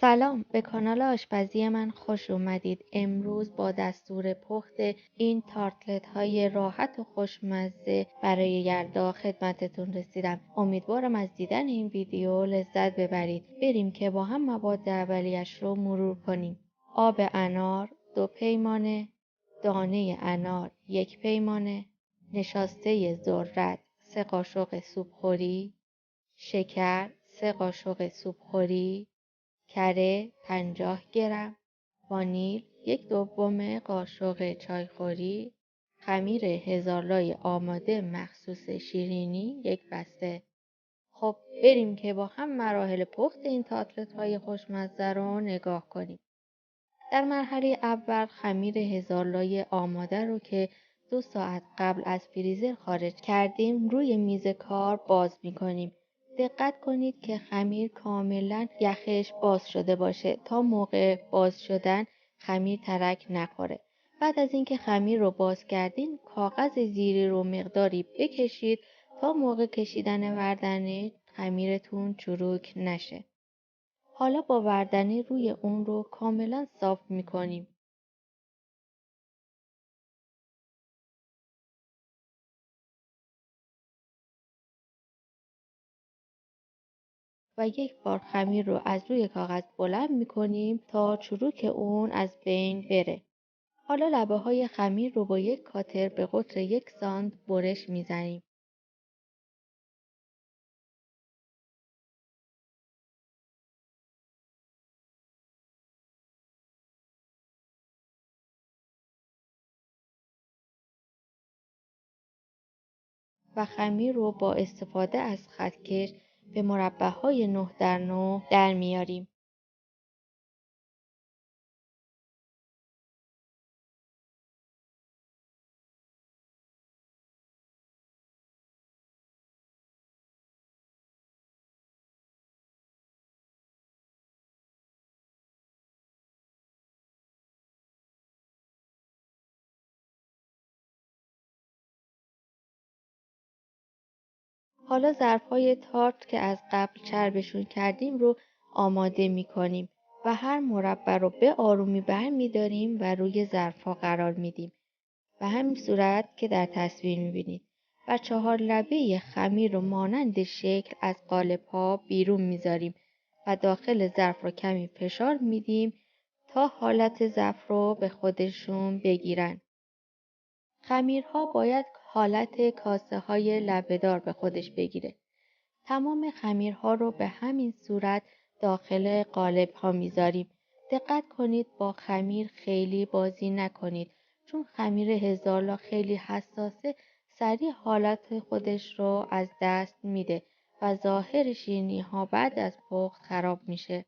سلام، به کانال آشپزی من خوش اومدید. امروز با دستور پخت این تارتلت های راحت و خوشمزه برای یلدا خدمتتون رسیدم. امیدوارم از دیدن این ویدیو لذت ببرید. بریم که با هم مواد اولیش رو مرور کنیم. آب انار 2 پیمانه، دانه انار 1 پیمانه، نشاسته ذرت 3 قاشق سوپخوری، شکر 3 قاشق سوپخوری، کره 50 گرم، وانیل 1/2 قاشق چایخوری، خمیر هزارلای آماده مخصوص شیرینی 1 بسته. خب بریم که با هم مراحل پخت این تارتلت های خوشمزه رو نگاه کنیم. در مرحله اول خمیر هزارلای آماده رو که 2 ساعت قبل از فریزر خارج کردیم روی میز کار باز می‌کنیم. دقت کنید که خمیر کاملا یخش باز شده باشه تا موقع باز شدن خمیر ترک نخوره. بعد از اینکه خمیر رو باز کردین کاغذ زیری رو مقداری بکشید تا موقع کشیدن وردنه خمیرتون چروک نشه. حالا با وردنه روی اون رو کاملا صاف می‌کنیم. و یک بار خمیر رو از روی کاغذ بلند می‌کنیم تا چروک اون از بین بره. حالا لبه های خمیر رو با یک کاتر به قطر 1 سانت برش میزنیم. و خمیر رو با استفاده از خطکش به مربع‌های 9x9 در میاریم. حالا ظرف‌های تارت که از قبل چربشون کردیم رو آماده می‌کنیم و هر مربع رو به آرومی برمی‌داریم و روی ظرف‌ها قرار میدیم. به همین صورت که در تصویر می‌بینید. و 4 لبه خمیر رو مانند شکل از قالب‌ها بیرون می‌ذاریم و داخل ظرف رو کمی فشار میدیم تا حالت ظرف رو به خودشون بگیرن. خمیرها باید حالت کاسه‌های لبه‌دار به خودش بگیره. تمام خمیرها رو به همین صورت داخل قالب‌ها می‌ذاریم. دقت کنید با خمیر خیلی بازی نکنید چون خمیر هزارلا خیلی حساسه، سریع حالت خودش رو از دست میده و ظاهر شیرینی‌ها بعد از پخت خراب میشه.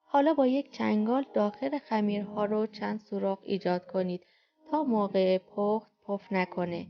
حالا با یک چنگال داخل خمیرها رو چند سوراخ ایجاد کنید تا موقع پخت پف نکنه.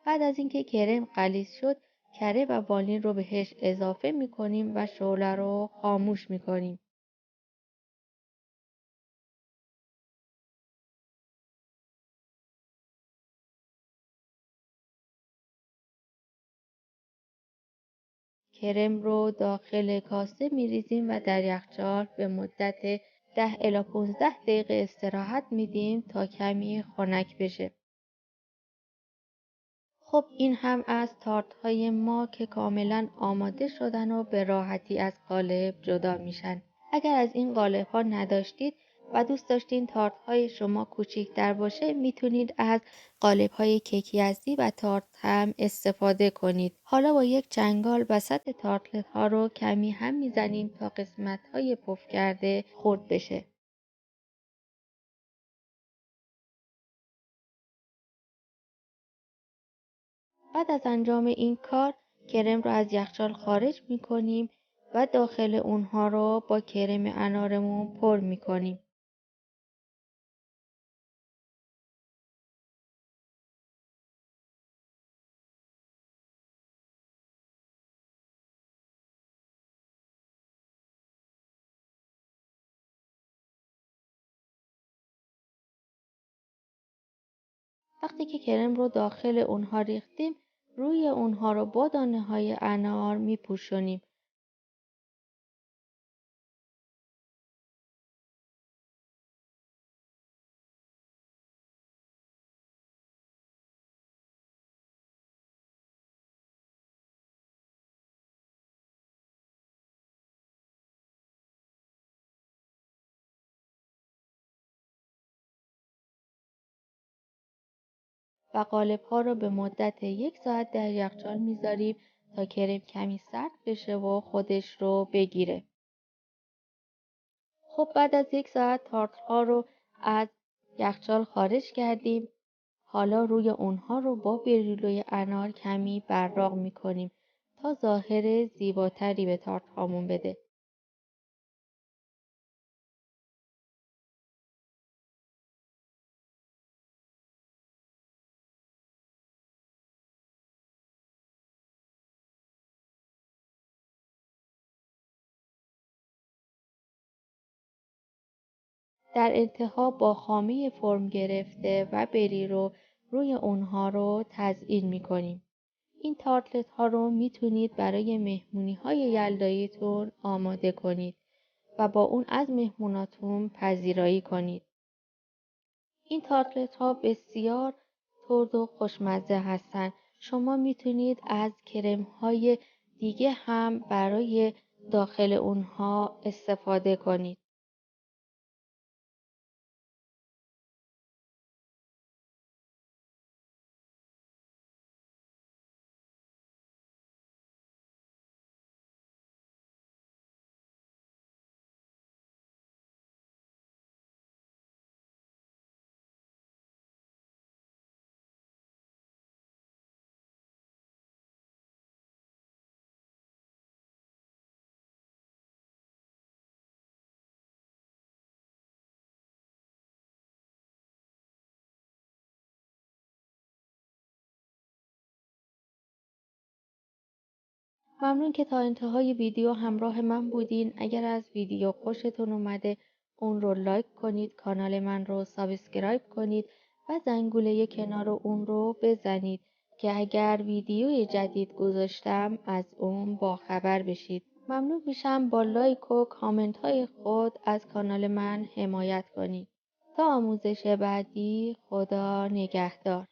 بعد از اینکه کرم غلیظ شد، کره و وانیل رو بهش اضافه میکنیم و شعله رو خاموش میکنیم. کرم رو داخل کاسه میریزیم و در یخچال به مدت 10 الی 15 دقیقه استراحت میدیم تا کمی خنک بشه. خب این هم از تارت های ما که کاملا آماده شدن و به راحتی از قالب جدا میشن. اگر از این قالب ها نداشتید و دوست داشتین تارت های شما کوچیک‌تر باشه، میتونید از قالب های کیک یزدی و تارت هم استفاده کنید. حالا با یک چنگال وسط تارتلت ها رو کمی هم میزنیم تا قسمت های پف کرده خرد بشه. بعد از انجام این کار کرم رو از یخچال خارج میکنیم و داخل اونها رو با کرم انارمون پر میکنیم. وقتی که کرم رو داخل اونها ریختیم، روی اونها رو با دانه های انار میپوشونیم. و قالب‌ها رو به مدت 1 ساعت در یخچال میذاریم تا کرم کمی سرد بشه و خودش رو بگیره. خب بعد از 1 ساعت تارت‌ها رو از یخچال خارج کردیم. حالا روی اونها رو با بریلوی انار کمی براق میکنیم تا ظاهر زیباتری به تارت هامون بده. در انتها با خامه فرم گرفته و بری رو روی اونها رو تزیین میکنیم. این تارتلت ها رو میتونید برای مهمونی های یلداییتون آماده کنید و با اون از مهموناتون پذیرایی کنید. این تارتلت ها بسیار ترد و خوشمزه هستند. شما میتونید از کرم های دیگه هم برای داخل اونها استفاده کنید. ممنون که تا انتهای ویدیو همراه من بودین. اگر از ویدیو خوشتون اومده اون رو لایک کنید، کانال من رو سابسکرایب کنید و زنگوله کنار اون رو بزنید که اگر ویدیوی جدید گذاشتم از اون باخبر بشید. ممنون میشم با لایک و کامنت های خود از کانال من حمایت کنید. تا آموزش بعدی، خدا نگهدار.